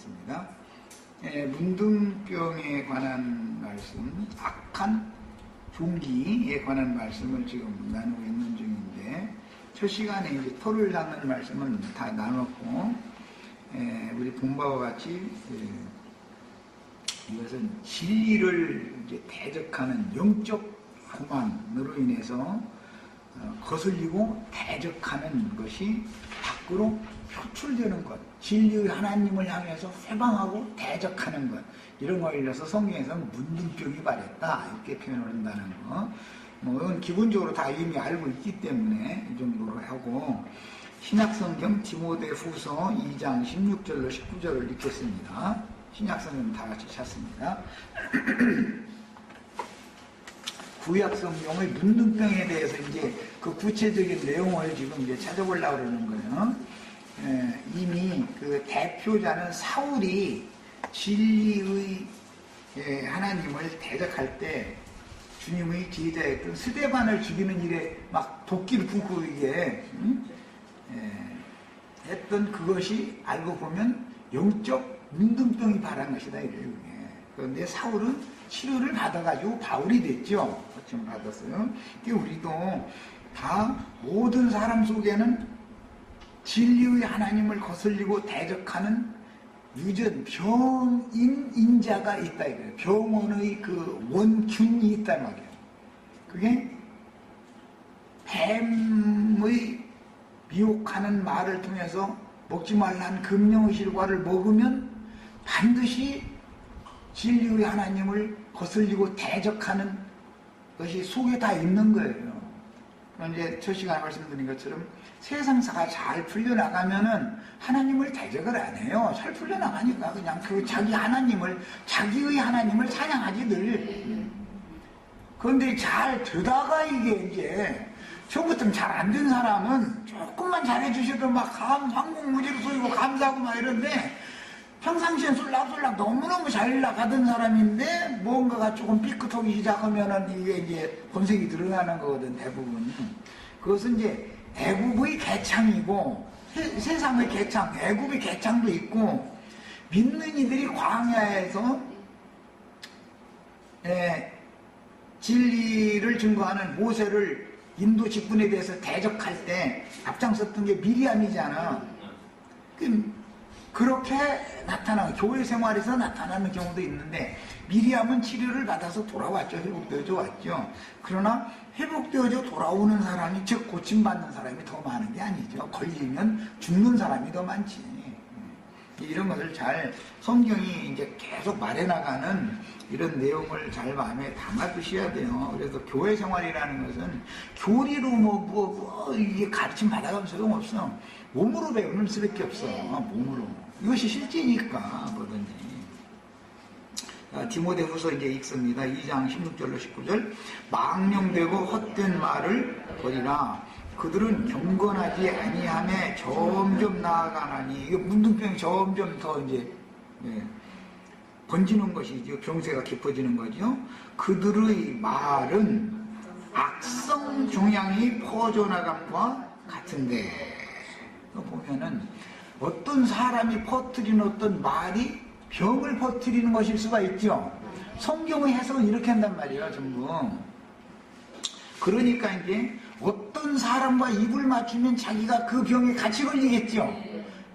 하겠습니다. 문둥병에 관한 말씀, 악한 종기에 관한 말씀을 지금 나누고 있는 중인데, 첫 시간에 이제 토를 닦는 말씀은 다 나눴고, 우리 본 바와 같이 이것은 진리를 이제 대적하는 영적 교만으로 인해서 거슬리고 대적하는 것이 밖으로 표출되는 것, 진리의 하나님을 향해서 회방하고 대적하는 것, 이런 거에 일러서 성경에서는 문둥병이 발했다 이렇게 표현을 한다는 거. 뭐 이건 기본적으로 다 이미 알고 있기 때문에 이 정도로 하고, 신약성경 디모데후서 2장 16절로 19절을 읽겠습니다. 신약성경 다 같이 찾습니다. 구약성경의 문둥병에 대해서 이제 그 구체적인 내용을 지금 이제 찾아보려고 그러는 거예요. 이미 그 대표자는 사울이 진리의 하나님을 대적할 때 주님의 제자였던 스데반을 죽이는 일에 막 도끼를 품고 이게 했던 그것이 알고 보면 영적 문둥병이 발한 것이다 이래요. 그런데 사울은 치료를 받아가지고 바울이 됐죠. 고침을 받았어요. 우리도 다 모든 사람 속에는 진리의 하나님을 거슬리고 대적하는 유전, 병인 인자가 있다 이거예요. 병원의 그 원균이 있단 말이에요. 그게 뱀의 미혹하는 말을 통해서 먹지 말라는 금령의 실과를 먹으면 반드시 진리의 하나님을 거슬리고 대적하는 것이 속에 다 있는 거예요. 이제 첫 시간에 말씀드린 것처럼 세상사가 잘 풀려나가면은 하나님을 대적을 안 해요. 잘 풀려나가니까 그냥 그 자기 하나님을, 자기의 하나님을 찬양하지 늘. 그런데 잘 되다가 이게 이제 처음부터 잘 안 된 사람은 조금만 잘해주셔도 막 황공무지로 쏘이고 감사하고 막 이런데, 평상시엔 쏠락쏠락 너무너무 잘 나가던 사람인데 뭔가가 조금 삐끗하기 시작하면은 이게 이제 본색이 드러나는 거거든, 대부분. 그것은 이제 애굽의 개창이고, 세상의 개창, 애굽의 개창도 있고, 믿는 이들이 광야에서 진리를 증거하는 모세를 인도 직분에 대해서 대적할 때 앞장섰던 게 미리암이잖아. 그렇게 나타나는, 교회 생활에서 나타나는 경우도 있는데, 미리암은 치료를 받아서 돌아왔죠. 회복되어져 왔죠. 그러나 회복되어져 돌아오는 사람이, 즉 고침받는 사람이 더 많은 게 아니죠. 걸리면 죽는 사람이 더 많지. 이런 것을 잘 성경이 이제 계속 말해나가는 이런 내용을 잘 마음에 담아두셔야 돼요. 그래서 교회 생활이라는 것은 교리로 이게 가르침 받아가면 소용없어. 몸으로 배우는 수밖에 없어. 몸으로. 이것이 실제니까 뭐든지. 디모데후서 이제 읽습니다. 2장 16절로 19절. 망령되고 헛된 말을 버리라. 그들은 경건하지 아니함에 점점 나아가나니. 이게 문둥병이 점점 더 이제 번지는 것이죠. 병세가 깊어지는 거죠. 그들의 말은 악성 종양이 퍼져나감과 같은데, 보면은 어떤 사람이 퍼뜨리는 어떤 말이 병을 퍼뜨리는 것일 수가 있죠. 성경의 해석은 이렇게 한단 말이에요, 전부. 그러니까 이제 어떤 사람과 입을 맞추면 자기가 그 병에 같이 걸리겠죠.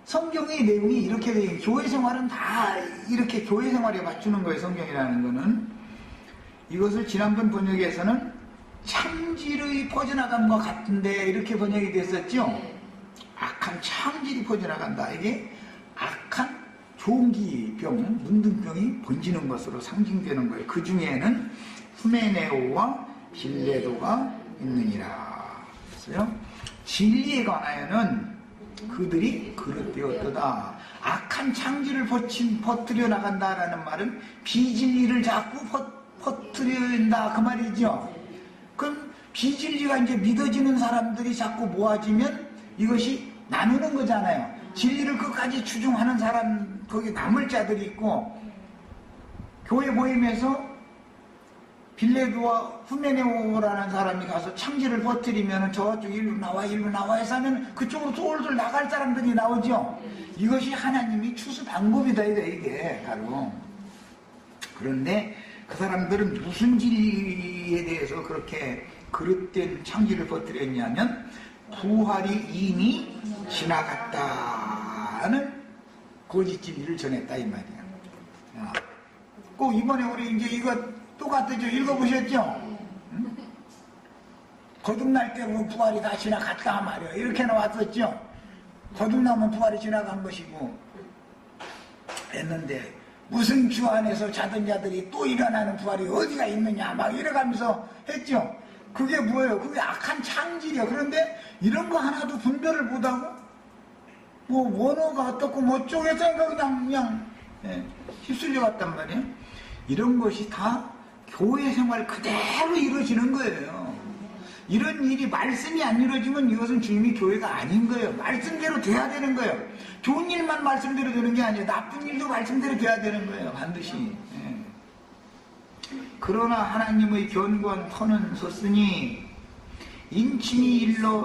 성경의 내용이 이렇게 돼요. 교회 생활은 다 이렇게 교회 생활에 맞추는 거예요, 성경이라는 거는. 이것을 지난번 번역에서는 창질의 퍼져나감과 같은데 이렇게 번역이 됐었죠. 악한 창질이 퍼져나간다. 이게 악한 종기병, 문둥병이 번지는 것으로 상징되는 거예요. 그 중에는 후메네오와 빌레도가 있느니라. 그래서요, 진리에 관하여는 그들이 그릇되었도다. 악한 창질을 퍼뜨려 나간다라는 말은 비진리를 자꾸 퍼뜨린다 그 말이죠. 그럼 비진리가 이제 믿어지는 사람들이 자꾸 모아지면 이것이 나누는 거잖아요. 진리를 끝까지 추종하는 사람, 거기 남을 자들이 있고, 교회 모임에서 빌레도와 후메네오라는 사람이 가서 창지를 퍼뜨리면 저쪽 일로 나와 해서 하면 그쪽으로 솔솔 나갈 사람들이 나오죠. 이것이 하나님이 추수 방법이다 이게 바로. 그런데 그 사람들은 무슨 진리에 대해서 그렇게 그릇된 창지를 퍼뜨렸냐면 부활이 이미 지나갔다는 거짓 진리를 전했다 이 말이야. 꼭 이번에 우리 이제 이거 똑같죠? 읽어보셨죠? 응? 거듭날 때 부활이 다 지나갔다 말이야. 이렇게 나왔었죠? 거듭나면 부활이 지나간 것이고 했는데 무슨 주 안에서 자던 자들이 또 일어나는 부활이 어디가 있느냐 막 이래가면서 했죠? 그게 뭐예요? 그게 악한 창질이야. 그런데 이런 거 하나도 분별을 못하고 뭐 원어가 어떻고 뭐 쪼개서 그냥 휩쓸려 갔단 말이에요. 이런 것이 다 교회 생활 그대로 이루어지는 거예요. 이런 일이 말씀이 안 이루어지면 이것은 주님이 교회가 아닌 거예요. 말씀대로 돼야 되는 거예요. 좋은 일만 말씀대로 되는 게 아니에요. 나쁜 일도 말씀대로 돼야 되는 거예요. 반드시. 그러나 하나님의 견고한 터는 섰으니 인친이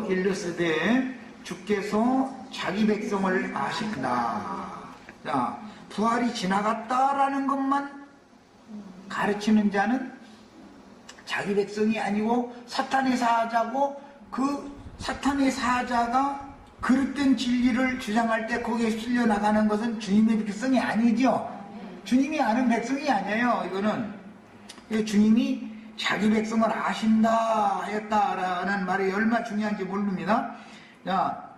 일렀으되 주께서 자기 백성을 아신다. 자, 부활이 지나갔다라는 것만 가르치는 자는 자기 백성이 아니고 사탄의 사자고 그 사탄의 사자가 그릇된 진리를 주장할 때 거기에 실려 나가는 것은 주님의 백성이 아니죠. 주님이 아는 백성이 아니에요. 이거는 주님이 자기 백성을 아신다 했다라는 말이 얼마나 중요한지 모릅니다. 자,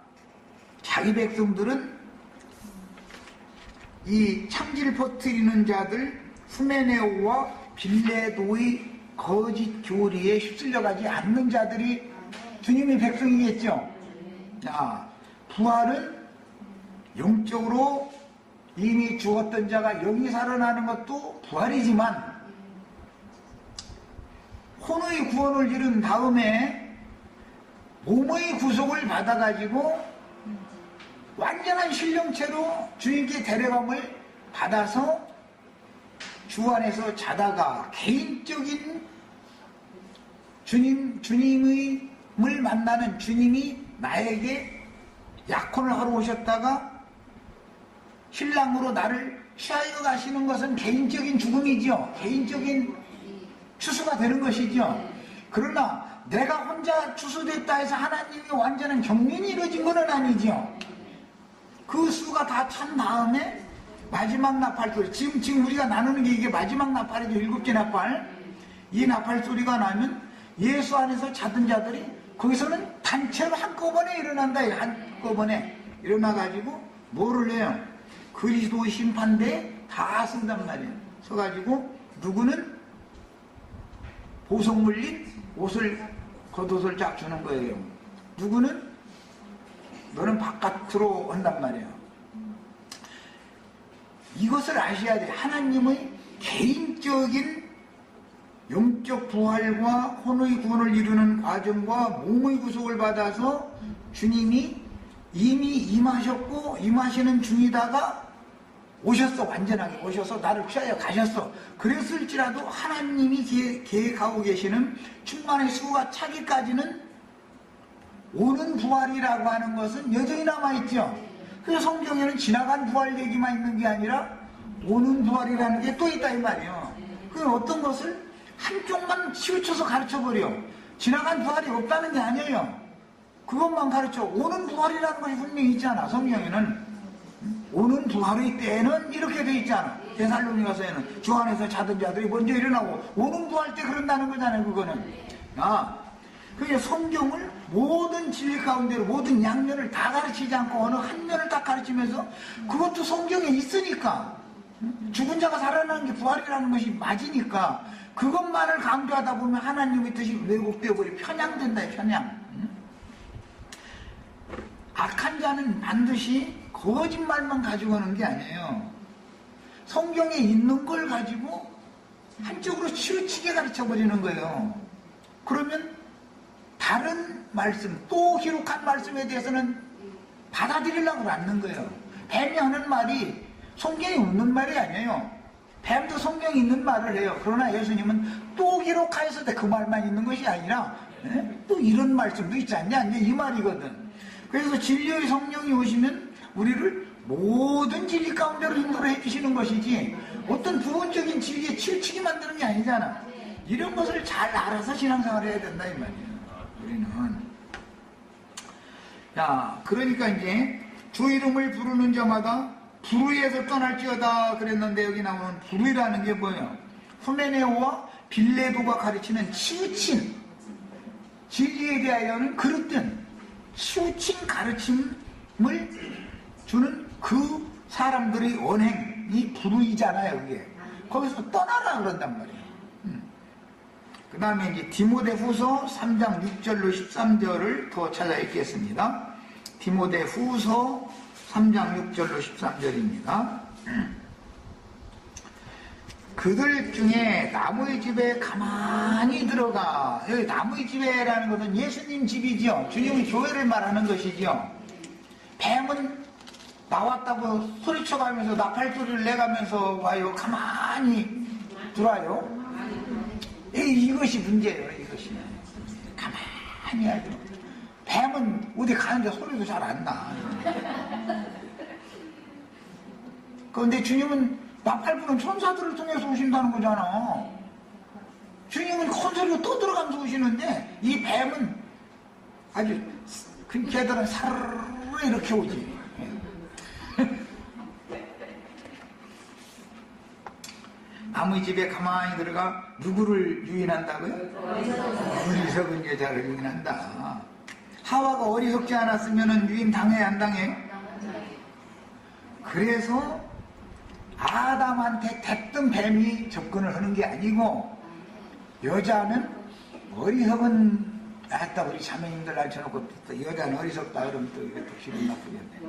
자기 백성들은 이 창지를 퍼뜨리는 자들 후메네오와 빌레도의 거짓 교리에 휩쓸려가지 않는 자들이 주님의 백성이겠죠. 자, 부활은 영적으로 이미 죽었던 자가 영이 살아나는 것도 부활이지만 혼의 구원을 이룬 다음에 몸의 구속을 받아가지고 완전한 신령체로 주님께 데려감을 받아서 주 안에서 자다가 개인적인 주님을 만나는 주님이 나에게 약혼을 하러 오셨다가 신랑으로 나를 취하여 가시는 것은 개인적인 죽음이죠. 개인적인 추수가 되는 것이죠. 그러나 내가 혼자 추수됐다 해서 하나님이 완전한 경륜이 이루어진 것은 아니죠. 그 수가 다 찬 다음에 마지막 나팔 소리, 지금 우리가 나누는 게 이게 마지막 나팔이죠. 7개 나팔. 이 나팔 소리가 나면 예수 안에서 자던 자들이 거기서는 단체로 한꺼번에 일어난다. 한꺼번에 일어나가지고 뭐를 해요? 그리스도 심판대에 다 쓴단 말이에요. 서가지고 누구는 보석 물린 겉옷을 쫙 주는 거예요. 누구는 너는 바깥으로 한단 말이에요. 이것을 아셔야 돼. 하나님의 개인적인 영적 부활과 혼의 구원을 이루는 과정과 몸의 구속을 받아서 주님이 이미 임하셨고 임하시는 중이다가 오셨어. 완전하게 오셔서 나를 취하여 가셨어. 그랬을지라도 하나님이 계획하고 계시는 충만의 수가 차기까지는 오는 부활이라고 하는 것은 여전히 남아있죠. 그래서 성경에는 지나간 부활 얘기만 있는 게 아니라 오는 부활이라는 게 또 있다 이 말이에요. 그 어떤 것을 한쪽만 치우쳐서 가르쳐버려. 지나간 부활이 없다는 게 아니에요. 그것만 가르쳐. 오는 부활이라는 것이 분명히 있잖아. 성경에는 오는 부활의 때에는 이렇게 돼 있잖아. 데살로니가서에는 주 안에서 자던 자들이 먼저 일어나고 오는 부활 때 그런다는 거잖아요. 그거는. 그게 성경을 모든 진리 가운데로 모든 양면을 다 가르치지 않고 어느 한 면을 딱 가르치면서 그것도 성경에 있으니까 죽은 자가 살아나는 게 부활이라는 것이 맞으니까 그것만을 강조하다 보면 하나님의 뜻이 왜곡되어 버리 편향된다. 편향. 악한 자는 반드시 거짓말만 가지고 오는 게 아니에요. 성경에 있는 걸 가지고 한쪽으로 치우치게 가르쳐버리는 거예요. 그러면 다른 말씀, 또 기록한 말씀에 대해서는 받아들이려고 않는 거예요. 뱀이 하는 말이 성경에 없는 말이 아니에요. 뱀도 성경에 있는 말을 해요. 그러나 예수님은 또 기록하였을 때 그 말만 있는 것이 아니라 또 이런 말씀도 있지 않냐 이 말이거든. 그래서 진리의 성령이 오시면 우리를 모든 진리 가운데로 인도를 해주시는 것이지 어떤 부분적인 진리에 치우치게 만드는 게 아니잖아. 이런 것을 잘 알아서 신앙생활을 해야 된다 이 말이에요. 우리는. 자, 그러니까 이제 주 이름을 부르는 자마다 불의에서 떠날지어다 그랬는데 여기 나오는 불의라는 게 뭐예요? 후메네오와 빌레도가 가르치는 치우친 진리에 대하여는 그릇된 치우친 가르침을 주는 그 사람들의 언행이 불의잖아요. 그게 거기서 떠나라 그런단 말이에요. 그 다음에 이제 디모데후서 3장 6절로 13절을 더 찾아 읽겠습니다. 디모데후서 3장 6절로 13절입니다. 그들 중에 나무의 집에 가만히 들어가. 여기 나무의 집에라는 것은 예수님 집이죠. 주님의 교회를 말하는 것이죠. 뱀은 나왔다고 소리쳐가면서 나팔소리를 내가면서 와요. 가만히 들어와요. 이것이 문제예요. 이것이 가만히 하죠. 뱀은 어디 가는데 소리도 잘 안 나. 그런데 주님은 나팔 부는 천사들을 통해서 오신다는 거잖아. 주님은 큰 소리로 떠들어가면서 오시는데 이 뱀은 아주 그 개들은 사르르 이렇게 오지. 나무의 집에 가만히 들어가 누구를 유인한다고요? 어리석은 여자를 유인한다. 하와가 어리석지 않았으면 유인 당해 안 당해? 그래서 아담한테 됐던 뱀이 접근을 하는 게 아니고 여자는 어리석은 아따 우리 자매님들 앉혀놓고 또 여자는 어리석다 그러면 또 이게 또 기분 나쁘겠네.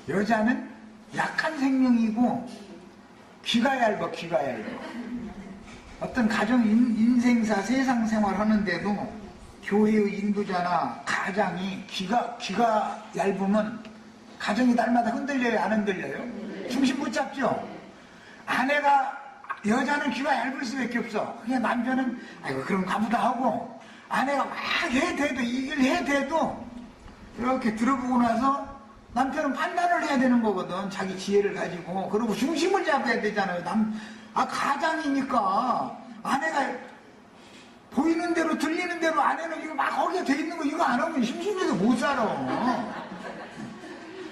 여자는 약한 생명이고 귀가 얇아. 어떤 가정 인생사 세상 생활 하는데도 교회의 인도자나 가장이 귀가 얇으면 가정이 날마다 흔들려요 안 흔들려요? 중심 못 잡죠? 여자는 귀가 얇을 수밖에 없어. 그냥 남편은 아이고 그럼 가보다 하고 아내가 막 해대도 이걸 해대도 이렇게 들어보고 나서 남편은 판단을 해야 되는 거거든. 자기 지혜를 가지고. 그리고 중심을 잡아야 되잖아요. 가장이니까 아내가 보이는 대로 들리는 대로 아내는 이거 막 거기에 돼 있는 거 이거 안 하면 심심해서 못 살아.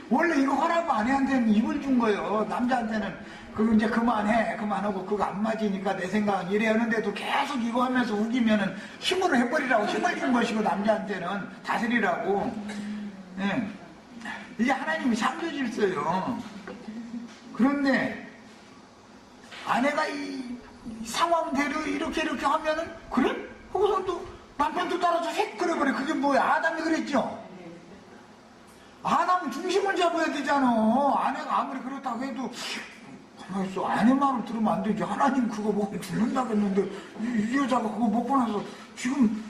원래 이거 하라고 아내한테는 입을 준 거예요. 남자한테는 그거 이제 그만하고 그거 안 맞으니까 내 생각은 이래 하는데도 계속 이거 하면서 우기면은 힘으로 해버리라고 힘을 준 것이고 남자한테는 다스리라고. 예. 이게 하나님이 창조질서요. 그런데 아내가 이 상황대로 이렇게 하면은 그래? 거기서 또 남편도 따라서 휙 그래버려. 그게 뭐야? 아담이 그랬죠? 아담은 중심을 잡아야 되잖아. 아내가 아무리 그렇다고 해도 가만히 있어. 아내 말을 들으면 안 되지. 하나님 그거 먹고 죽는다고 했는데 이 여자가 그거 먹고 나서 지금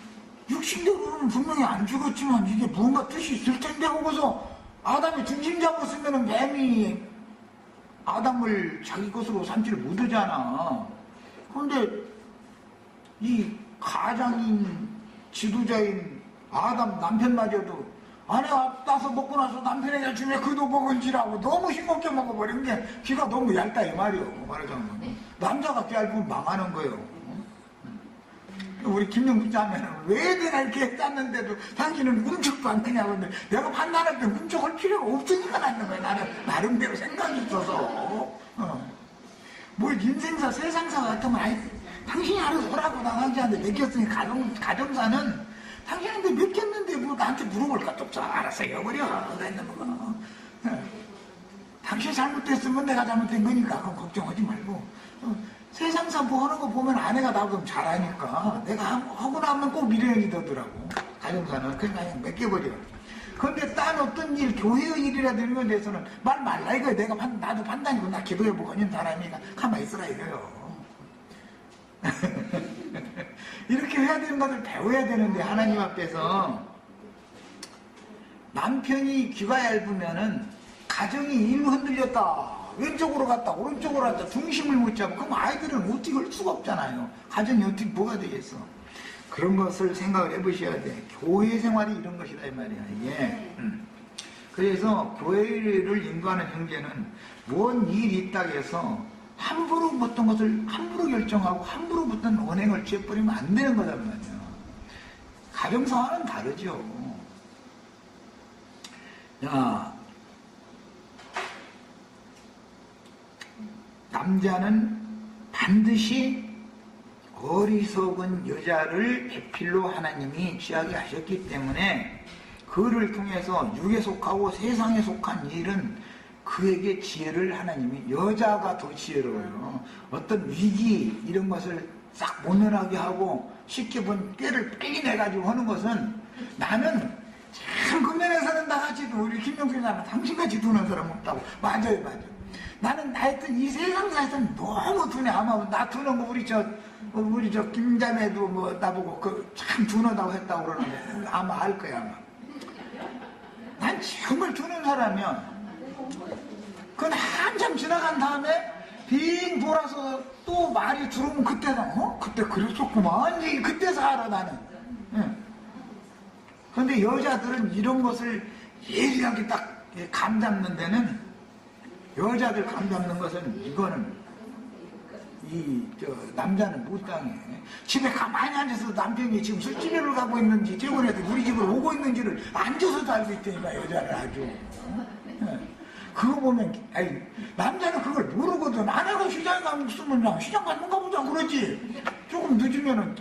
육신적으로는 분명히 안 죽었지만 이게 뭔가 뜻이 있을 텐데 하고서 아담이 중심 잡았으면 뱀이 아담을 자기 것으로 삼지를 못하잖아. 그런데 이 가장인 지도자인 아담 남편마저도 아내가 따서 먹고 나서 남편에게 주며 그도 먹은지라고 너무 싱겁게 먹어버린 게 귀가 너무 얇다 이 말이요. 말하자면 남자가 귀 얇으면 망하는 거예요. 우리 김영국 자매는 왜 내가 이렇게 짰는데도 당신은 꿈쩍도 안 크냐고. 근데 내가 판단할 때 꿈쩍할 필요가 없으니까 낳는 거야. 나는 나름대로 생각이 있어서. 뭐 인생사 세상사 같으면 아이 당신이 알아서 하라고 나가지한테 맡겼으니 가정사는 당신한테 맡겼는데 뭐 나한테 물어볼 것도 없어. 알아서 해버려. 그랬는 거. 당신이 잘못됐으면 내가 잘못된 거니까 그럼 걱정하지 말고. 세상사 뭐 하는 거 보면 아내가 나보다 잘하니까 내가 하고 나면 꼭 미련이 되더라고. 가정사는 그냥 맡겨버려. 그런데 딴 어떤 일, 교회의 일이라도 이런 데서는 말 말라 이거야. 나도 판단이고 나 기도해보고 하는 사람이니까 가만히 있으라 이거요. 이렇게 해야 되는 것을 배워야 되는데 하나님 앞에서 남편이 귀가 얇으면은 가정이 일 흔들렸다 왼쪽으로 갔다 오른쪽으로 갔다 중심을 못 잡고 그럼 아이들은 어떻게 할 수가 없잖아요. 가정이 어떻게 뭐가 되겠어. 그런 것을 생각을 해보셔야 돼. 교회 생활이 이런 것이다 이 말이야 이게. 그래서 교회를 인도하는 형제는 뭔 일이 있다고 해서 함부로 어떤 것을 함부로 결정하고 함부로 어떤 언행을 취해버리면 안 되는 거단 말이야. 가정생활은 다르죠. 야, 남자는 반드시 어리석은 여자를 배필로 하나님이 취하게 하셨기 때문에 그를 통해서 육에 속하고 세상에 속한 일은 그에게 지혜를 하나님이, 여자가 더 지혜로워요. 어떤 위기 이런 것을 싹 모면하게 하고 쉽게 본 꾀를 빨리 내가지고 하는 것은, 나는 참 그 면에서는 나같이도 우리 김영수님은 당신같이 두는 사람 없다고. 맞아요. 나는 하여튼 이 세상사에서는 너무 두네. 아마 나 두는 거 우리 저 김자매도 뭐 나보고 그 참 두는다고 했다고 그러는데 아마 알 거야 아마. 난 정말 두는 사람이야. 그건 한참 지나간 다음에 빙 돌아서 또 말이 들어오면 그때는 그때 그랬었구만. 그때서 알아 나는. 그런데 여자들은 이런 것을 예리하게 딱 감 잡는 데는, 여자들 감 잡는 것은 이거는 남자는 못 당해. 집에 가만히 앉아서 남편이 지금 술집을 가고 있는지 퇴근해도 우리 집을 오고 있는지를 앉아서도 알고 있다니까 여자를 아주. 그거 보면 남자는 그걸 모르거든. 아내가 시장에 가면 쓰면 시장 갔는가 보자 그러지. 조금 늦으면은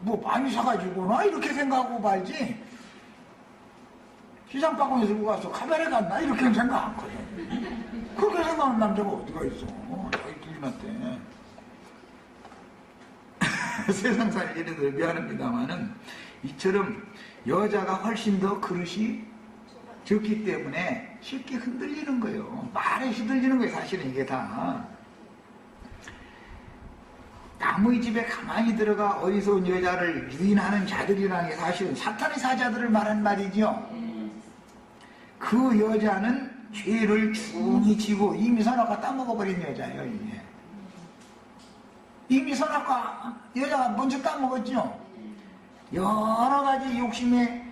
뭐 많이 사가지고 나 이렇게 생각하고 말지. 시장 바구니 들고 가서 카메라 갔나 이렇게 생각 안 거든. 그렇게 생각하는 남자가 어디가 있어. 자기 부인한테. 세상살 예를 들어 미안합니다만은 이처럼 여자가 훨씬 더 그릇이 적기 때문에 쉽게 흔들리는 거예요. 말에 휘둘리는 거예요. 사실은 이게 다. 남의 집에 가만히 들어가 어리석은 여자를 유인하는 자들이라는 게 사실은 사탄의 사자들을 말한 말이죠. 그 여자는 죄를 중히 지고 이미 선악과 따먹어버린 여자예요. 이게. 이미 선악과 여자가 먼저 따먹었죠. 여러 가지 욕심에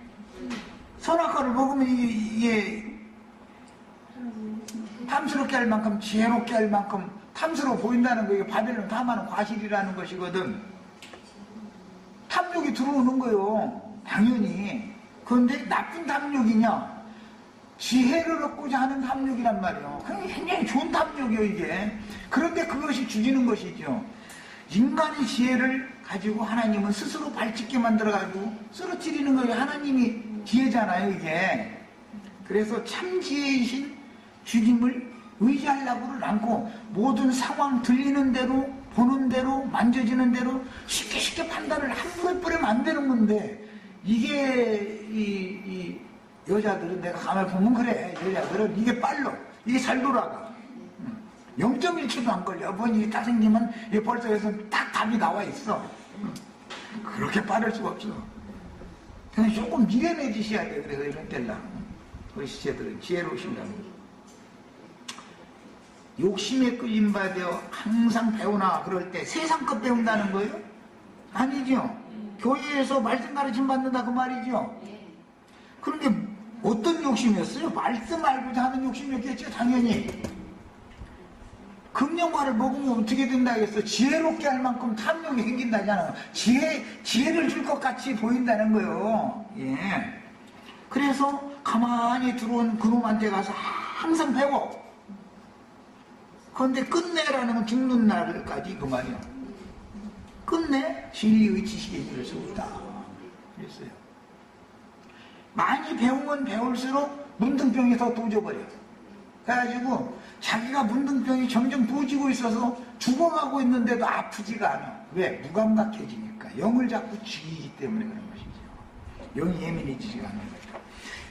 선악과를 먹으면 이게 탐스럽게 할 만큼 지혜롭게 할 만큼 탐스러워 보인다는 거. 이게 바벨론 탐하는 과실이라는 것이거든. 탐욕이 들어오는 거요. 당연히. 그런데 나쁜 탐욕이냐? 지혜를 얻고자 하는 탐욕이란 말이에요. 굉장히 좋은 탐욕이에요 이게. 그런데 그것이 죽이는 것이죠. 인간의 지혜를 가지고 하나님은 스스로 발짓게 만들어가지고 쓰러뜨리는 거예요. 하나님이 지혜잖아요 이게. 그래서 참 지혜이신 주님을 의지하려고를 않고 모든 상황 들리는 대로 보는 대로 만져지는 대로 쉽게 판단을 함부로 해버리면 안 되는 건데, 이게 이 여자들은 내가 가만히 보면 그래. 여자들은 이게 빨라. 이게 잘 돌아가. 0.1초도 안 걸려. 뭐니 다 생기면 벌써 여기서 딱 답이 나와 있어. 그렇게 빠를 수가 없어. 그냥 조금 미련해지셔야 돼. 그래서 이런 때랑 우리 시체들은 지혜로우신다는. 욕심에 끌림받아 항상 배우나 그럴 때 세상 것 배운다는 거예요? 아니죠. 교회에서 말씀 가르침 받는다 그 말이죠. 그런데 어떤 욕심이었어요? 말씀 알고자 하는 욕심이었겠죠. 당연히. 금령과를 먹으면 어떻게 된다 했어? 지혜롭게 할 만큼 탐욕이 생긴다잖아. 지혜를 줄 것 같이 보인다는 거예요. 예. 그래서 가만히 들어온 그놈한테 가서 항상 배워. 그런데 끝내라는 건 죽는 날까지 그 말이야. 끝내 진리의 지식에 이를 수 있다. 그랬어요. 많이 배우면 배울수록 문둥병이 더 도져버려. 그래가지고 자기가 문둥병이 점점 도지고 있어서 죽어가고 있는데도 아프지가 않아. 왜? 무감각해지니까. 영을 자꾸 죽이기 때문에 그런 것이죠. 영이 예민해지지가 않는 거죠.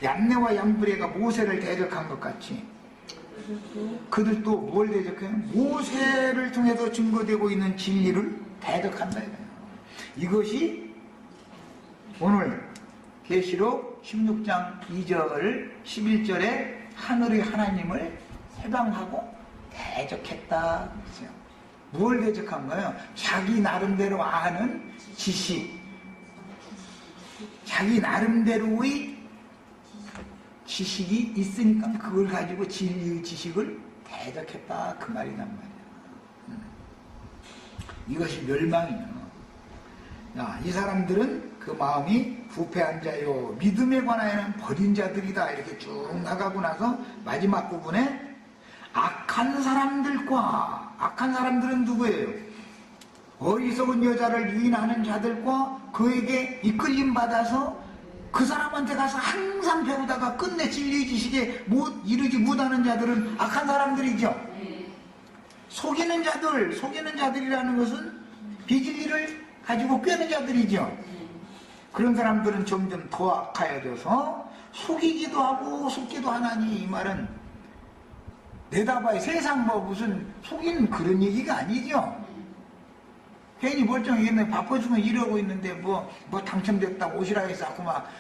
얀네와 얀브레가 모세를 대적한 것 같이 그들도 뭘 대적해요? 모세를 통해서 증거되고 있는 진리를 대적한다. 이것이 오늘 계시록 16장 2절 11절에 하늘의 하나님을 해방하고 대적했다. 뭘 대적한 거예요? 자기 나름대로 아는 지식, 자기 나름대로의 지식이 있으니까 그걸 가지고 진리의 지식을 대적했다. 그 말이란 말이야. 이것이 멸망이에요. 야, 이 사람들은 그 마음이 부패한 자요 믿음에 관하여는 버린 자들이다. 이렇게 쭉 나가고 나서 마지막 부분에 악한 사람들은 누구예요? 어리석은 여자를 유인하는 자들과 그에게 이끌림 받아서 그 사람한테 가서 항상 배우다가 끝내 진리 지식에 이르지 못하는 자들은 악한 사람들이죠. 속이는 자들이라는 것은 비진리를 가지고 꿰는 자들이죠. 그런 사람들은 점점 더 악하여져서 속이기도 하고 속기도 하나니, 이 말은 내다봐야 세상 무슨 속이는 그런 얘기가 아니죠. 괜히 멀쩡히 바빠주면 이러고 있는데 뭐 당첨됐다고 오시라 해서 자꾸 막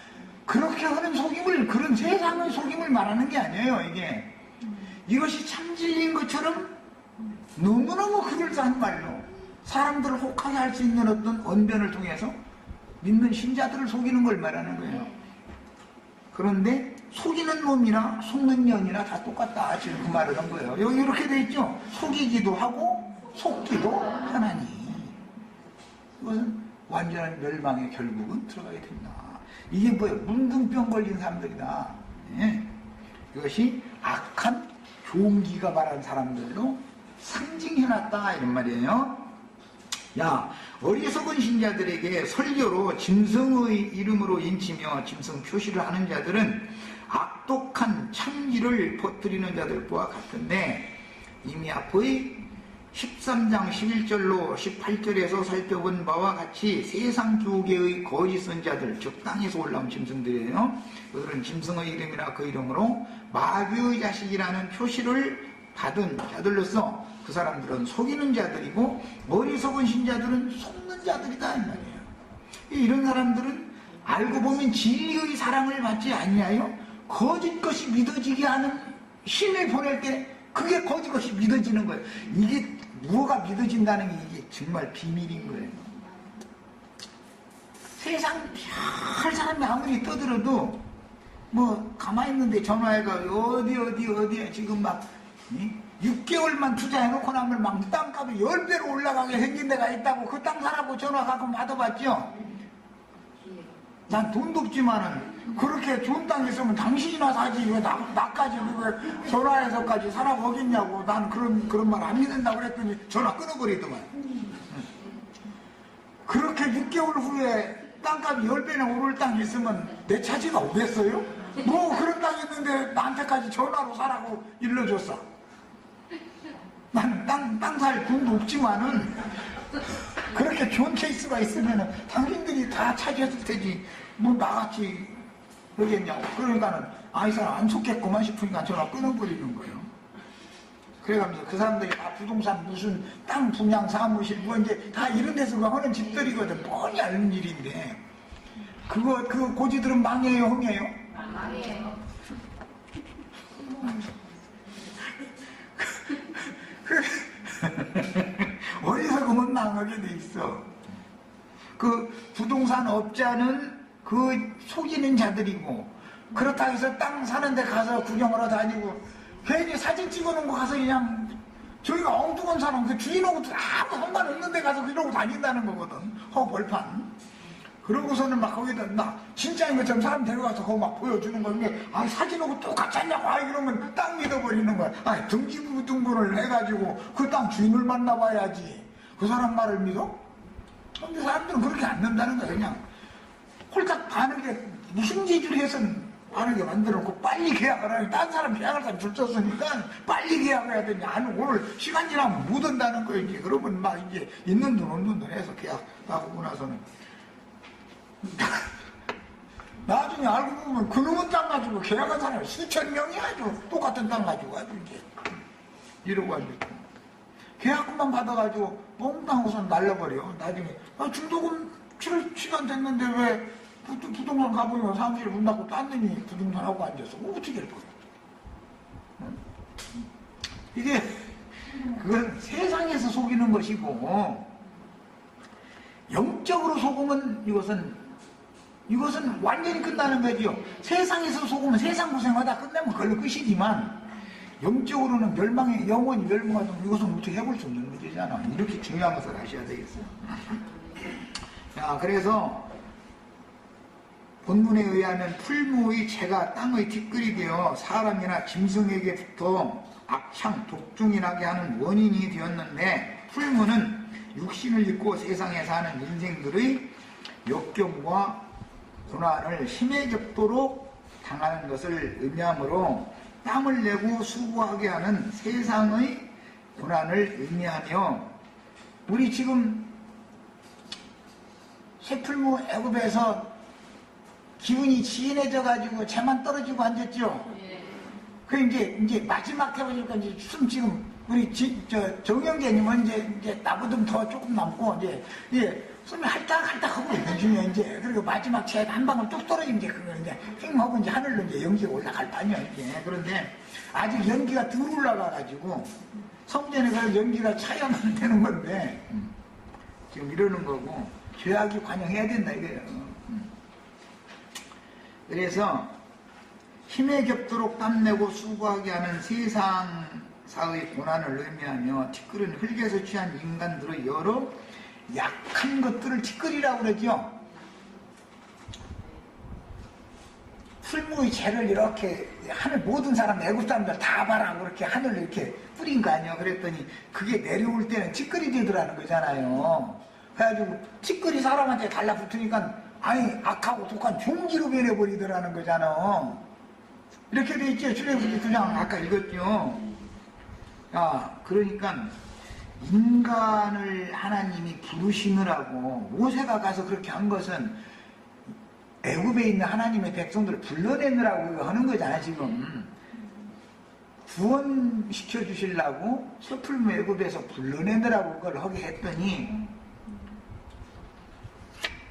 그렇게 하는 속임을, 그런 세상의 속임을 말하는 게 아니에요. 이것이 참 진리인 것처럼 너무너무 그럴싸한 말로 사람들을 혹하게 할 수 있는 어떤 언변을 통해서 믿는 신자들을 속이는 걸 말하는 거예요. 그런데 속이는 놈이나 속는 년이나 다 똑같다. 지금 그 말을 한 거예요. 여기 이렇게 돼 있죠. 속이기도 하고 속기도 하나니. 이것은 완전한 멸망에 결국은 들어가게 된다. 이게 뭐예요? 문둥병 걸린 사람들이다. 네. 이것이 악한 종기가 말한 사람들로 상징해놨다. 이런 말이에요. 야, 어리석은 신자들에게 설교로 짐승의 이름으로 인치며 짐승 표시를 하는 자들은 악독한 창기를 퍼뜨리는 자들과 같은데, 이미 앞의 13장 11절로 18절에서 살펴본 바와 같이 세상 교계의 거짓 선자들, 즉 땅에서 올라온 짐승들이에요. 그들은 짐승의 이름이나 그 이름으로 마귀의 자식이라는 표시를 받은 자들로서 그 사람들은 속이는 자들이고, 어리석은 신자들은 속는 자들이다 이 말이에요. 이런 사람들은 알고 보면 진리의 사랑을 받지 아니하여 거짓 것이 믿어지게 하는 힘을 보낼 때 그게 거짓 것이 믿어지는 거예요. 이게 무엇가 믿어진다는 게 이게 정말 비밀인 거예요. 세상 별 사람이 아무리 떠들어도 가만히 있는데 전화해가 어디에 지금 막 6개월만 투자해놓고 나면 막 땅값이 10배로 올라가게 생긴 데가 있다고 그 땅 사라고 전화 가끔 받아봤죠. 난 돈도 없지만은 그렇게 좋은 땅 있으면 당신이나 사지 왜 나까지 왜 전화해서까지 살아보겠냐고. 난 그런 말 안 믿는다고 그랬더니 전화 끊어버리더만. 그렇게 6개월 후에 땅값이 10배나 오를 땅 있으면 내 차지가 오겠어요? 그런 땅 있는데 나한테까지 전화로 사라고 일러줬어. 나는 땅 살 돈도 없지만은 그렇게 좋은 케이스가 있으면은 당신들이 다 차지했을 테지 나같이 그러겠냐고. 그러니까는 이 사람 안 속겠구만 싶으니까 전화 끊어버리는 거예요. 그래가면서 그 사람들이 다 부동산 무슨 땅 분양 사무실 이제 다 이런 데서 하는 집들이거든. 뻔히 아는 일인데 그 고지들은 망해요, 흥해요? 망해요. 어리석으면 망하게 돼 있어. 그 부동산 업자는 그 속이는 자들이고, 그렇다 해서 땅 사는 데 가서 구경하러 다니고 괜히 사진 찍어놓은 거 가서 그냥 저희가 엉뚱한 사람 그 주인하고도 아무 상관없는 데 가서 이러고 다닌다는 거거든. 벌판. 그러고서는 막 거기다 진짜인 것처럼 사람 데려가서 거기 막 보여주는 거인데 사진하고 똑같지 않냐고 이러면 땅 믿어버리는 거야. 등기부등본을 해가지고 그 땅 주인을 만나봐야지 그 사람 말을 믿어? 근데 사람들은 그렇게 안 된다는 거야. 그냥 홀딱 반하게 흉지줄해서는 반하게 만들어놓고 빨리 계약을 하니 딴 사람 계약할 사람 줄 쳤으니까 빨리 계약해야 되냐. 오늘 시간 지나면 못 온다는 거야. 이제 그러면 막 이제 있는 돈 없는 돈 해서 계약하고 나서는 나중에 알고 보면 그놈은 땅 가지고 계약한 사람이 수천 명이 아주 똑같은 땅 가지고 아주 이제 이러고 앉았고 계약금만 받아가지고 몽땅 날려버려. 나중에 중도금 치를 시간 됐는데 왜 부동산 가보면 사무실에 문 닫고 딴 놈이 부동산 하고 앉아서 어떻게 할 거야. 이게 그건 세상에서 속이는 것이고, 영적으로 속으면 이것은 완전히 끝나는 거죠. 세상에서 속으면 세상 고생하다 끝내면 그걸로 끝이지만, 영적으로는 영원히 멸망하면 이것은 어떻게 해볼 수 없는 문제잖아. 이렇게 중요한 것을 아셔야 되겠어요. 자, 그래서 본문에 의하면 풀무의 채가 땅의 티끌이 되어 사람이나 짐승에게부터 악창, 독중이 나게 하는 원인이 되었는데, 풀무는 육신을 입고 세상에 사는 인생들의 역경과 고난을 힘에 겹도록 당하는 것을 의미하므로 땀을 내고 수고하게 하는 세상의 고난을 의미하며, 우리 지금 쇠풀무 애굽에서 기운이 지인해져 가지고 재만 떨어지고 앉았죠. 그 이제 마지막 해보니까 이제 지금 우리 정영재님은 이제 나보다 더 조금 남고 이제 숨이 할딱할딱 하고 있는 중이야 이제. 그리고 마지막 채 한 방울 뚝 떨어지면 이제 그거 이제 핑 하고 이제 하늘로 이제 연기가 올라갈 판이야 이제. 그런데 아직 연기가 덜 올라가 가지고 성전에 가서 연기가 차야만 되는 건데 지금 이러는 거고, 죄악이 관영해야 된다 이거예요. 그래서 힘에 겹도록 땀내고 수고하게 하는 세상사의 고난을 의미하며, 티끌은 흙에서 취한 인간들의 여러 약한 것들을 티끌이라고 그러죠. 풀무의 재를 이렇게 하늘 모든 사람, 애국 사람들 다 봐라 그렇게 하늘로 이렇게 뿌린 거 아니에요. 그랬더니 그게 내려올 때는 티끌이 되더라는 거잖아요. 그래가지고 티끌이 사람한테 달라붙으니까 아니 악하고 독한 종기로 변해버리더라는 거잖아. 이렇게 돼 있죠. 출애굽기 9장 아까 읽었죠. 그러니까 인간을 하나님이 부르시느라고 모세가 가서 그렇게 한 것은 애굽에 있는 하나님의 백성들을 불러내느라고 하는 거잖아 지금. 구원시켜 주시려고 쇠풀무 애굽에서 불러내느라고 그걸 하게 했더니,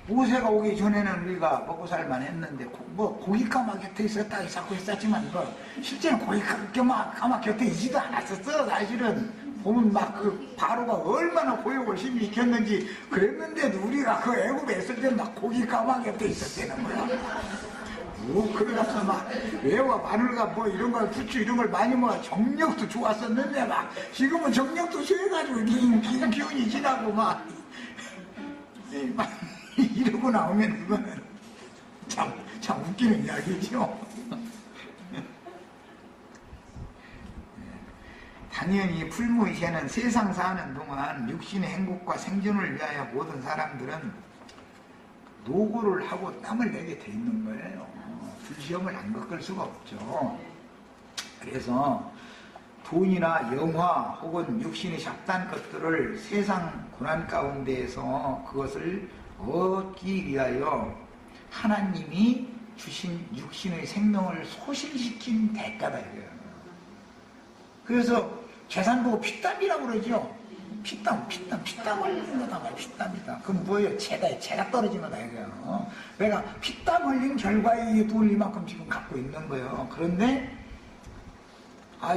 모세가 오기 전에는 우리가 먹고 살만 했는데 고깃가마 곁에 있었다 자꾸 했었지만 실제는 고깃가마 곁에 있지도 않았었어. 사실은 보면 막 그 바로가 얼마나 고역을 심히 시켰는지 그랬는데도 우리가 그 애굽에 있을 때는 막 고깃가마 곁에 있었다는 거야. 그래가서 막 외와 마늘과 뭐 이런 걸 부추 이런 걸 많이 먹어. 정력도 좋았었는데 막 지금은 정력도 취해가지고 기운이 지나고 막 이러고 나오면 그거는 참 웃기는 이야기죠. 당연히 풀무의 새는 세상 사는 동안 육신의 행복과 생존을 위하여 모든 사람들은 노고를 하고 땀을 내게 돼 있는 거예요. 불시험을 안 겪을 수가 없죠. 그래서 돈이나 영화 혹은 육신의 잡다한 것들을 세상 고난 가운데에서 그것을 얻기 위하여 하나님이 주신 육신의 생명을 소실시킨 대가다 이거예요. 그래서 재산 보고 피땀이라고 그러죠. 피땀 흘리는 거다 말이야. 피땀이다. 그럼 뭐예요? 재가 떨어진 거다 이거예요. 내가 피땀 흘린 결과에 이 돈을 이만큼 지금 갖고 있는 거예요. 그런데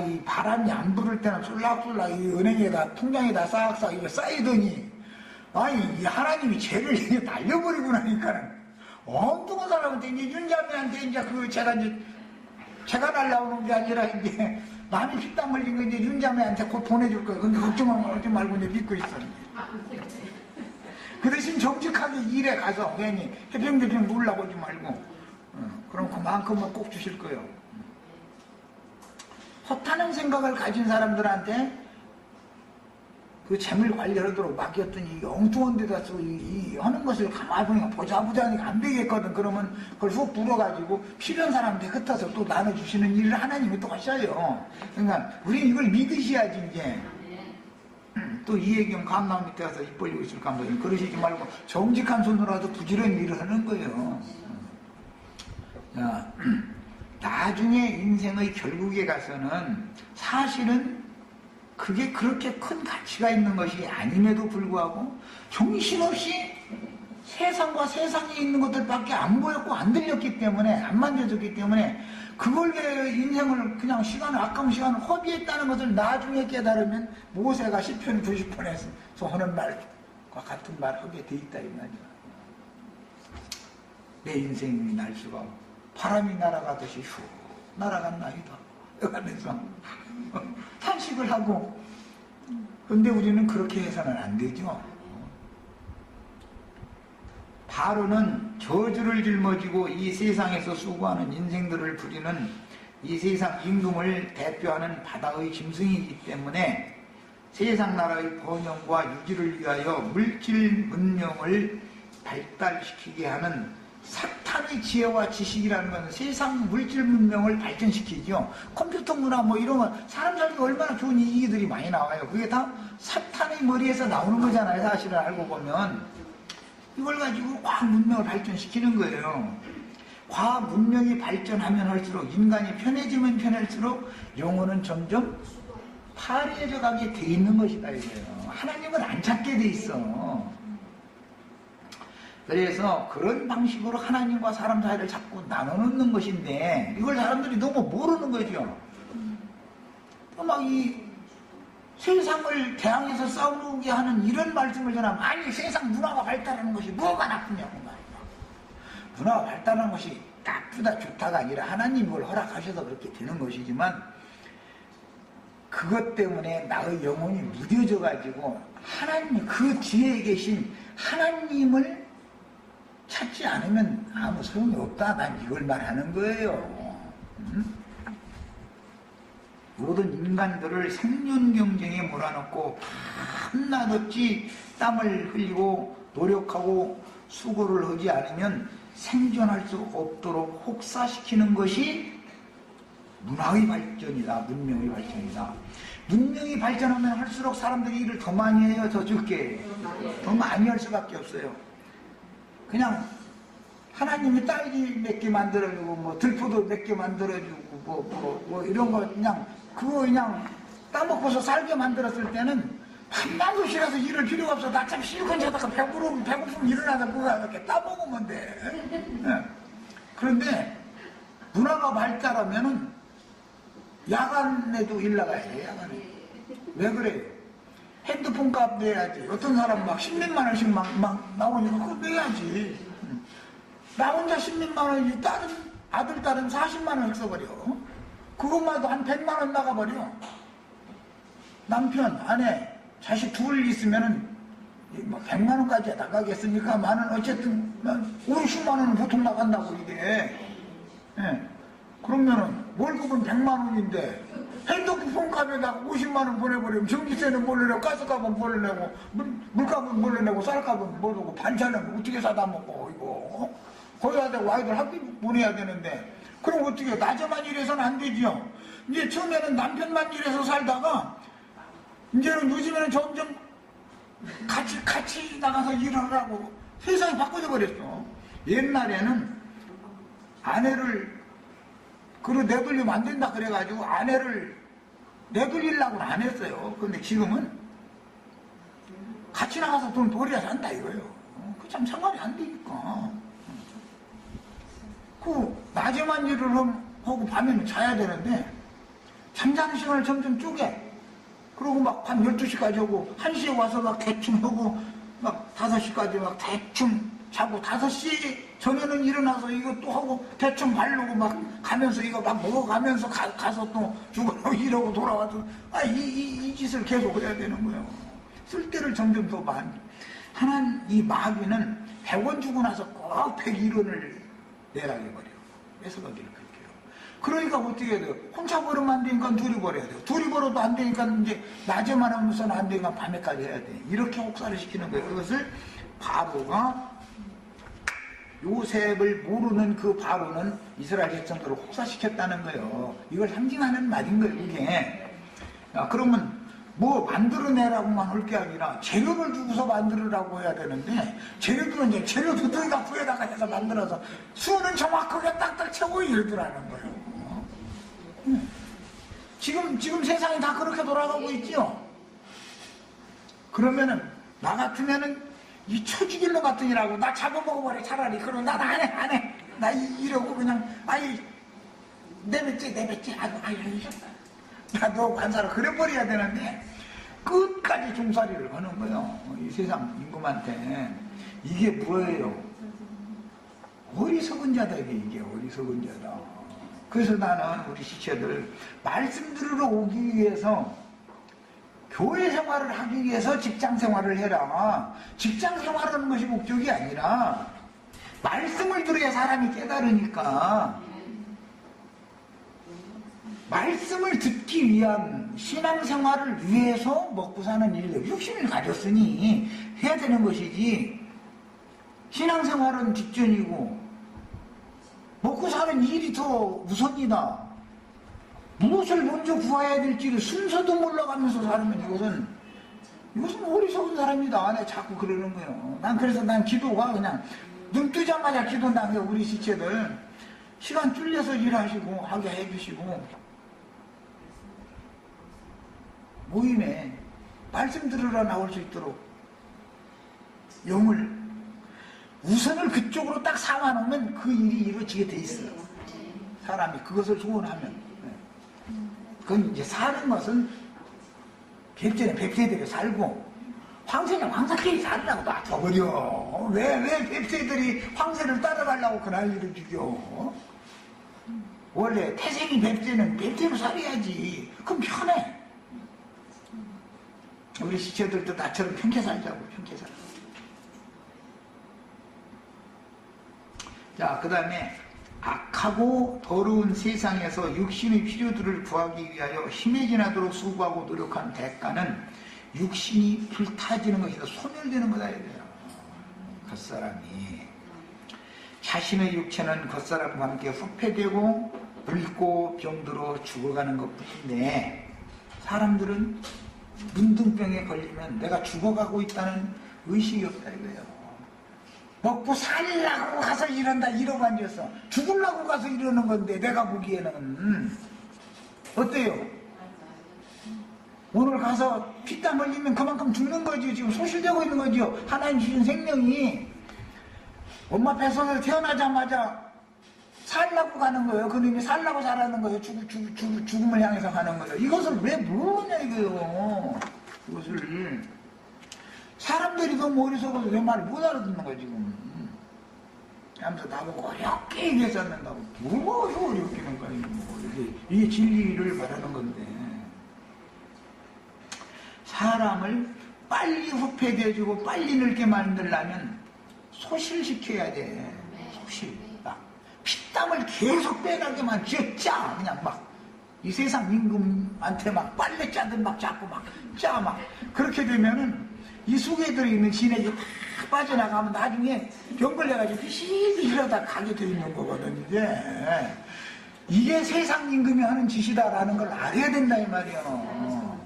이 바람이 안 불을 때는 쏠락쏠락 이 은행에다 통장에다 싹싹 이거 쌓이더니 이 하나님이 죄를 이제 날려버리고 나니까는 엉뚱한 사람한테 이제 윤자매한테 이제 그 제가 날라오는 게 아니라 이제 남이 피땀 흘린 거 이제 윤자매한테 곧 보내줄 거예요. 근데 걱정하지 말고 이제 믿고 있어. 그 대신 정직하게 일에 가서 괜히 해평대평 놀라보지 말고 그럼 그만큼은 꼭 주실 거예요. 허탄한 생각을 가진 사람들한테 그 재물 관리하도록 맡겼더니 엉뚱한 데다 하는 것을 가만히 보니까 보자보자니까 안 되겠거든. 그러면 그걸 훅 불어가지고 필요한 사람한테 흩어서 또 나눠주시는 일을 하나님이 또 하셔요. 그러니까 우리는 이걸 믿으셔야지 이제 또 이 얘기면 감나무 밑에 가서 입 벌리고 있을까 한번 그러시지 말고 정직한 손으로라도 부지런히 일을 하는 거예요. 자, 나중에 인생의 결국에 가서는 사실은 그게 그렇게 큰 가치가 있는 것이 아님에도 불구하고 정신없이 세상과 세상에 있는 것들밖에 안 보였고 안 들렸기 때문에, 안 만져졌기 때문에 그걸 위해 인생을 그냥 아까운 시간을 허비했다는 것을 나중에 깨달으면 모세가 시편 90편에서 하는 말과 같은 말 하게 돼 있다 이 말이야. 내 인생이 날수가 바람이 날아가듯이 슉 날아간나이다 하면서 탄식을 하고. 근데 우리는 그렇게 해서는 안 되죠. 바로는 저주를 짊어지고 이 세상에서 수고하는 인생들을 부리는 이 세상 임금을 대표하는 바다의 짐승이기 때문에 세상 나라의 번영과 유지를 위하여 물질 문명을 발달시키게 하는 사탄의 지혜와 지식이라는 것은 세상 물질 문명을 발전시키죠. 컴퓨터 문화 뭐 이런 거 사람 살기 얼마나 좋은 얘기들이 많이 나와요. 그게 다 사탄의 머리에서 나오는 거잖아요. 사실을 알고 보면. 이걸 가지고 과학 문명을 발전시키는 거예요. 과학 문명이 발전하면 할수록, 인간이 편해지면 편할수록 영혼은 점점 파리해져 가게 돼 있는 것이다 이거예요. 하나님은 안 찾게 돼 있어. 그래서 그런 방식으로 하나님과 사람 사이를 자꾸 나눠놓는 것인데 이걸 사람들이 너무 모르는 거죠. 막 이 세상을 대항해서 싸우게 하는 이런 말씀을 전하면, 아니 세상 문화가 발달하는 것이 뭐가 나쁘냐고 말이야. 문화가 발달하는 것이 나쁘다 좋다가 아니라 하나님이 뭘 허락하셔서 그렇게 되는 것이지만, 그것 때문에 나의 영혼이 무뎌져 가지고 하나님, 그 뒤에 계신 하나님을 찾지 않으면 아무 소용이 없다. 난 이걸 말하는 거예요. 모든 인간들을 생존 경쟁에 몰아넣고 밤낮 없이 땀을 흘리고 노력하고 수고를 하지 않으면 생존할 수 없도록 혹사시키는 것이 문화의 발전이다. 문명의 발전이다. 문명이 발전하면 할수록 사람들이 일을 더 많이 해요? 더 적게 해요? 더 많이 할 수밖에 없어요. 그냥 하나님이 딸기 몇 개 만들어주고 뭐 들포도 몇 개 만들어주고 뭐 이런 거 그거 그냥 따먹고서 살게 만들었을 때는 밤낮 쉬라서 일을 필요가 없어. 낮잠 실컷 자다가 배고프면 일어나서 그거 이렇게 따먹으면 돼. 네. 그런데 문화가 발달하면은 야간에도 일 나가야 돼. 야간에. 왜 그래요? 핸드폰 값 내야지. 어떤 사람 막 10몇만 원씩 막 나오니까 그거 내야지. 나 혼자 10몇만 원이지 아들, 딸은 40만 원씩 써버려. 그것만 해도 한 100만 원 나가버려. 남편, 아내, 자식 둘 있으면은 뭐 100만 원까지 나가겠습니까? 만원 어쨌든 50만 원은 보통 나간다고 이게. 예. 그러면은 월급은 100만 원인데 핸드폰 값에다가 50만 원 보내버리면 전기세는 뭘로 내고 가스값은 뭘로 내고 물값은 뭘로 내고 쌀값은 뭘로 내고 반찬은 어떻게 사다 먹고 이거 거기다 대고 아이들 학교 보내야 되는데 그럼 어떻게 낮에만 일해서는 안 되죠. 이제 처음에는 남편만 일해서 살다가 이제는 요즘에는 점점 같이 나가서 일하라고 세상이 바꿔져 버렸어. 옛날에는 아내를 내돌리면 안 된다 그래가지고 아내를 내돌리려고는 안 했어요. 그런데 지금은 같이 나가서 돈 벌여야 산다 이거예요. 그 참 상관이 안 되니까. 낮에만 일을 하고 밤에는 자야 되는데 잠자는 시간을 점점 쪼개. 그러고 막 밤 12시까지 하고 1시에 와서 막 대충 하고 막 5시까지 막 대충 자고 5시 전에는 일어나서 이거 또 하고 대충 바르고 막 가면서 이거 막 먹어가면서 가서 또 죽으라고 이러고 돌아와서 이 짓을 계속 해야 되는 거예요. 쓸 때를 점점 더 많이. 이 마귀는 100원 주고 나서 꼭 101원을 내라고 해버려요. 뺏어가기를 그렇게 해요. 그러니까 어떻게 해야 돼요? 혼자 벌으면 안 되니까 둘이 벌어야 돼요. 둘이 벌어도 안 되니까 이제 낮에만 하면서는 안 되니까 밤에까지 해야 돼. 이렇게 혹사를 시키는 거예요. 그것을 바로가 요셉을 모르는 그 바로는 이스라엘 백성들을 혹사시켰다는 거예요. 이걸 상징하는 말인 거예요, 이게. 그러면 뭐 만들어내라고만 할 게 아니라 재료를 주고서 만들으라고 해야 되는데 재료들은 이제 재료도 너희가 구해다가 해서 만들어서 수는 정확하게 딱딱 채고 이러더라는 거예요. 지금 세상이 다 그렇게 돌아가고 있죠. 그러면은 나 같으면은 이 처죽일 놈 같으니라고 나 잡아먹어버려 차라리. 그러면 난 안해 나 이러고 그냥 아이 내뱉지 아유 나너 관사로 그래버려야 되는데 끝까지 종살이를 거는 거예요. 이 세상 임금한테. 이게 뭐예요? 어리석은 자다. 이게 어리석은 자다. 그래서 나는 우리 지체들 말씀 들으러 오기 위해서 교회 생활을 하기 위해서 직장 생활을 해라. 직장 생활하는 것이 목적이 아니라 말씀을 들어야 사람이 깨달으니까 말씀을 듣기 위한 신앙생활을 위해서 먹고 사는 일들 욕심을 가졌으니 해야 되는 것이지 신앙생활은 뒷전이고 먹고 사는 일이 더 우선이다. 무엇을 먼저 구해야 될지를 순서도 몰라가면서 살면 이것은 어리석은 사람이다. 내가 자꾸 그러는 거예요. 그래서 난 기도가 그냥 눈 뜨자마자 기도한다는 게 우리 지체들 시간 줄여서 일하시고 하게 해주시고 모임에 말씀 들으러 나올 수 있도록 영을 우선을 그쪽으로 딱 삼아놓으면 그 일이 이루어지게 돼 있어요. 사람이 그것을 소원하면. 그건 이제 사는 것은 뵙전에 뱁새들이 살고 황새는 황사끼리 살라고 놔둬버려. 왜 뱁새들이 황새를 따라가려고 그 난리를 죽여. 원래 태생이 뱁새는 뱁새로 살아야지. 그럼 편해. 우리 시체들도 나처럼 편케 살자고. 편케 살자고. 자, 그 다음에 악하고 더러운 세상에서 육신의 필요들을 구하기 위하여 힘에 지나도록 수고하고 노력한 대가는 육신이 불타지는 것이다. 소멸되는 거다 이거예요. 겉사람이 자신의 육체는 겉사람과 함께 후패되고 늙고 병들어 죽어가는 것뿐인데 사람들은 문둥병에 걸리면 내가 죽어가고 있다는 의식이 없다 이거예요. 먹고 살라고 가서 이런다 이러고 앉았어. 죽으려고 가서 이러는 건데 내가 보기에는 어때요? 오늘 가서 피땀 흘리면 그만큼 죽는 거죠. 지금 소실되고 있는 거죠. 하나님 주신 생명이 엄마 뱃속에서 태어나자마자 살라고 가는 거예요. 그놈이 살라고 자라는 거예요. 죽음을 향해서 가는 거예요. 이것을 왜 모르냐 이거예요. 이것을 사람들이 너무 어리석어서 내 말을 못 알아듣는 거야 지금. 하면서 나보고 어렵게 얘기해서 안 된다고. 뭐가 어렵게 하는 거야. 이게 진리를 말하는 건데 사람을 빨리 후패되어주고 빨리 늙게 만들려면 소실시켜야 돼. 소실. 피땀을 계속 빼나게만 쥐어짜. 그냥 막 이 세상 임금한테 막 빨래 짜든 막 자꾸 막 짜 막 그렇게 되면은 이 속에 들어있는 진액이 다 빠져나가면 나중에 병 걸려가지고 비실비실하다 가게 돼 있는 거거든. 이게 세상 임금이 하는 짓이다라는 걸 알아야 된다 이 말이에요.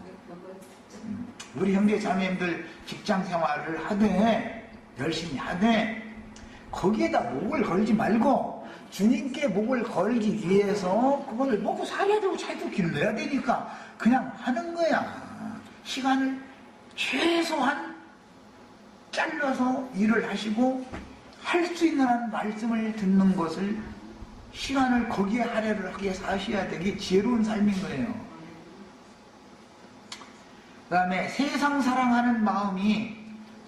우리 형제 자매님들 직장 생활을 하되 열심히 하되 거기에다 목을 걸지 말고 주님께 목을 걸기 위해서 그걸 먹고 살아야 되고 차도 길러야 되니까 그냥 하는 거야. 시간을 최소한 잘라서 일을 하시고 할 수 있는 한 말씀을 듣는 것을 시간을 거기에 할애를 하게 사셔야 되게 지혜로운 삶인 거예요. 그 다음에 세상 사랑하는 마음이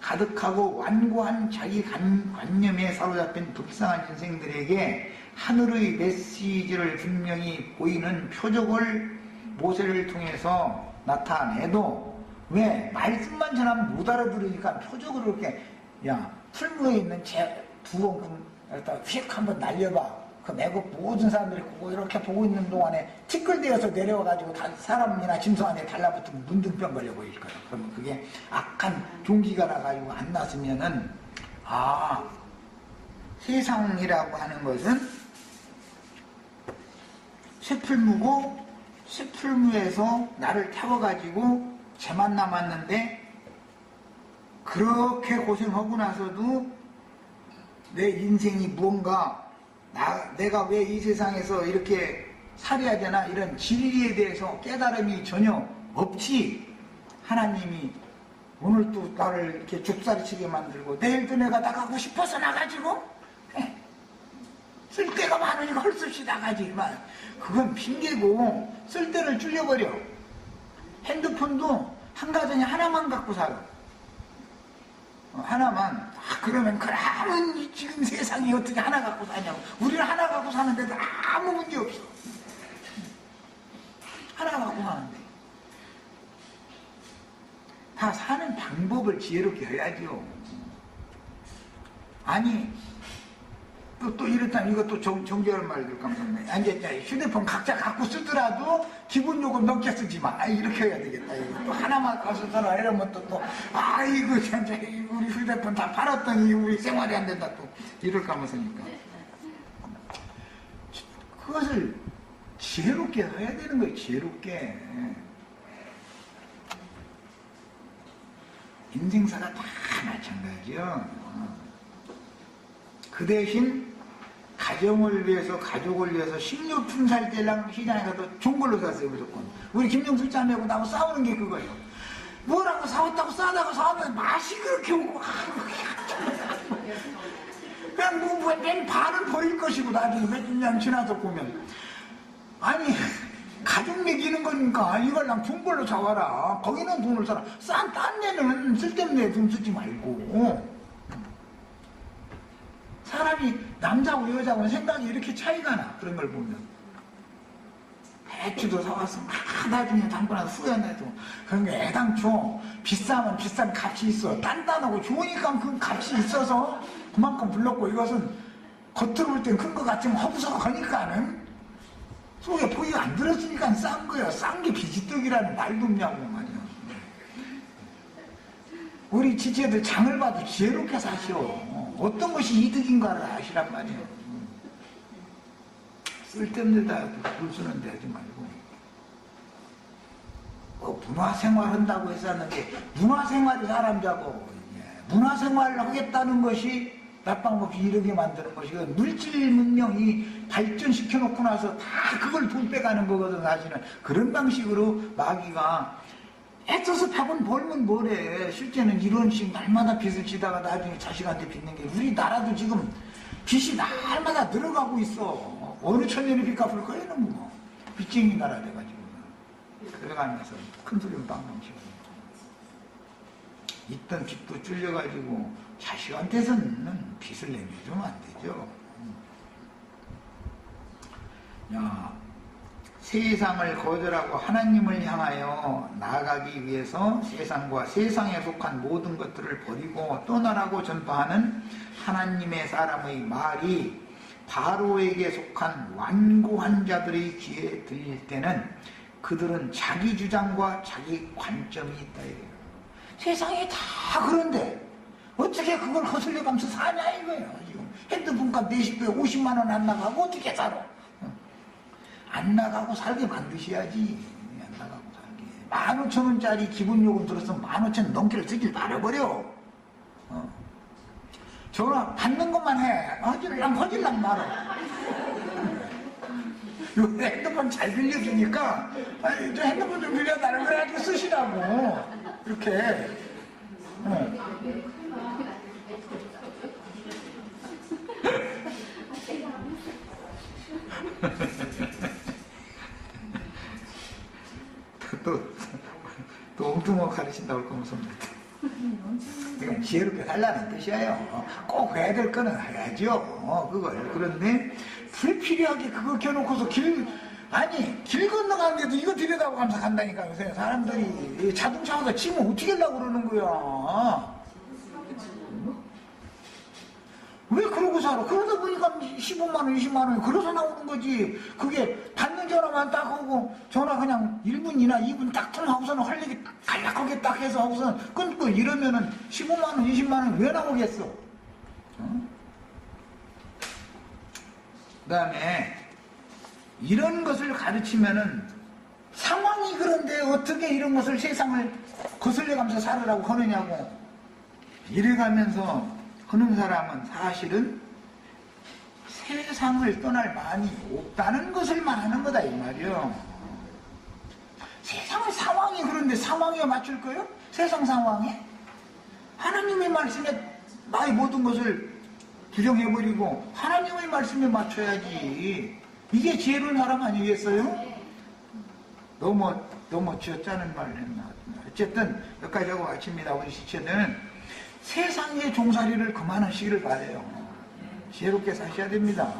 가득하고 완고한 자기 관념에 사로잡힌 불쌍한 인생들에게 하늘의 메시지를 분명히 보이는 표적을 모세를 통해서 나타내도 왜 말씀만 전하면 못 알아들으니까 표적으로 이렇게 야 풀무에 있는 두엉금 갖다 휙 한번 날려봐. 그 매국 모든 사람들이 그거 이렇게 보고 있는 동안에 티끌대어서 내려와가지고 사람이나 짐승 안에 달라붙으면 문둥병 걸려 보일 거예요. 그러면 그게 악한 종기가 나가지고 안 났으면은 세상이라고 하는 것은 쇠풀무고 쇠풀무에서 나를 태워가지고 재만 남았는데 그렇게 고생하고 나서도 내 인생이 무언가 내가 왜 이 세상에서 이렇게 살아야 되나 이런 진리에 대해서 깨달음이 전혀 없이 하나님이 오늘 또 나를 이렇게 죽살이치게 만들고 내일도 내가 나가고 싶어서 나가지고 쓸 데가 많으니까 할 수 없이 나가지만 그건 핑계고 쓸 데를 줄여버려. 핸드폰도 한 가정에 하나만 갖고 살아. 하나만. 그러면 지금 세상이 어떻게 하나 갖고 사냐고. 우리는 하나 갖고 사는데도 아무 문제 없어. 하나 갖고 사는데. 다 사는 방법을 지혜롭게 해야죠. 아니 또 이렇다면 이것도 정죄할 말들 깜짝이야. 이제 휴대폰 각자 갖고 쓰더라도 기본 요금 넘게 쓰지 마. 이렇게 해야 되겠다. 이거 또 하나만 가서 써라 이러면 또 아이고 진짜 우리 휴대폰 다 팔았더니 우리 생활이 안 된다 또 이럴까 하면서니까 그것을 지혜롭게 해야 되는 거예요. 지혜롭게. 인생사가 다 마찬가지요. 그 대신 가정을 위해서 가족을 위해서 식료품 살 때랑 시장에 가서 좋은 걸로 샀어요. 무조건. 우리 김영수 자매하고 나하고 싸우는 게 그거예요. 뭐라고 사왔다고 싸다고 사왔는데 맛이 그렇게 오고 그냥 맨 반은 버릴 것이고 나중에 몇 년 지나서 보면 아니 가족 먹이는 거니까 이걸랑 좋은 걸로 사와라. 거기는 돈을 써라. 딴 데는 쓸데없는 돈 쓰지 말고. 사람이 남자고 여자고 생각이 이렇게 차이가 나. 그런 걸 보면 배추도 사왔으면 나중에 담고 나서 후회해도 그런 게 애당초 비싸면 비싼 값이 있어. 단단하고 좋으니까 그 값이 있어서 그만큼 불렀고 이것은 겉으로 볼 땐 큰 것 같지만 허구석하니까는 속에 포기가 안 들었으니까 싼 거야. 싼 게 비지떡이라는 말도 없냐고 말이야. 우리 지체들 장을 봐도 지혜롭게 사시오. 어떤 것이 이득인가를 아시란 말이에요. 쓸데없는 데다 돈 쓰는데 하지 말고. 문화생활 한다고 했었는데 문화생활이 사람 자고 문화생활을 하겠다는 것이 낮방 없이 이르게 만드는 것이 물질 문명이 발전시켜 놓고 나서 다 그걸 돈 빼가는 거거든. 사실은 그런 방식으로 마귀가 애써서 밥은 벌면 뭐래. 실제는 이런 식 날마다 빚을 지다가 나중에 자식한테 빚는 게 우리나라도 지금 빚이 날마다 늘어가고 있어. 어느 천년의 빚 갚을 거에는 뭐 빚쟁이 나라 돼가지고 그래가면서 큰 소리는 빵빵 치고 있던 빚도 줄여가지고 자식한테서는 빚을 내밀면 안 되죠. 야, 세상을 거절하고 하나님을 향하여 나아가기 위해서 세상과 세상에 속한 모든 것들을 버리고 떠나라고 전파하는 하나님의 사람의 말이 바로에게 속한 완고한 자들의 귀에 들릴 때는 그들은 자기 주장과 자기 관점이 있다 이래요. 세상에 다 그런데 어떻게 그걸 거슬려가면서 사냐 이거예요. 지금 핸드폰값 40배에 50만 원 안 나가고 어떻게 살아? 안 나가고 살게 만드셔야지. 안 나가고 살게. 15,000원짜리 기본요금 들었으면 15,000원 넘기를 쓰길 말아버려. 전화 받는 것만 해. 허질랑 말어. 요새 핸드폰 잘 빌려주니까 저 핸드폰 좀 빌려달라고 그래가지고 쓰시라고. 이렇게. 또 엉뚱한 가르친다고 할 거면 손댈 이건 지혜롭게 살라는 뜻이에요. 꼭 해야 될 거는 해야죠. 그걸. 그런데 불필요하게 그거 켜놓고서 길 건너가는데도 이거 들여다보면서 간다니까. 요새 사람들이 자동차가 치면 어떻게 하려고 그러는 거야. 왜 그러고 살아? 그러다 보니까 15만원, 20만원이 그래서 나오는 거지. 그게 받는 전화만 딱 하고 전화 그냥 1분이나 2분 딱 통하고서는 할 얘기 간략하게 딱 해서 하고서는 끊고 이러면은 15만원, 20만원 왜 나오겠어? 그 다음에 이런 것을 가르치면은 상황이 그런데 어떻게 이런 것을 세상을 거슬려가면서 살으라고 하느냐고 이래가면서 하는 사람은 사실은 세상을 떠날 마음이 없다는 것을 말하는 거다 이 말이요. 세상의 상황이 그런데 상황에 맞출 거요? 세상 상황에? 하나님의 말씀에 나의 모든 것을 부정해버리고 하나님의 말씀에 맞춰야지. 이게 지혜로운 사람 아니겠어요? 너무 쥐어짜는 말을 했나. 어쨌든 여기까지 하고 마칩니다. 우리 시체는 세상의 종살이를 그만하시기를 바라요. 지혜롭게 사셔야 됩니다.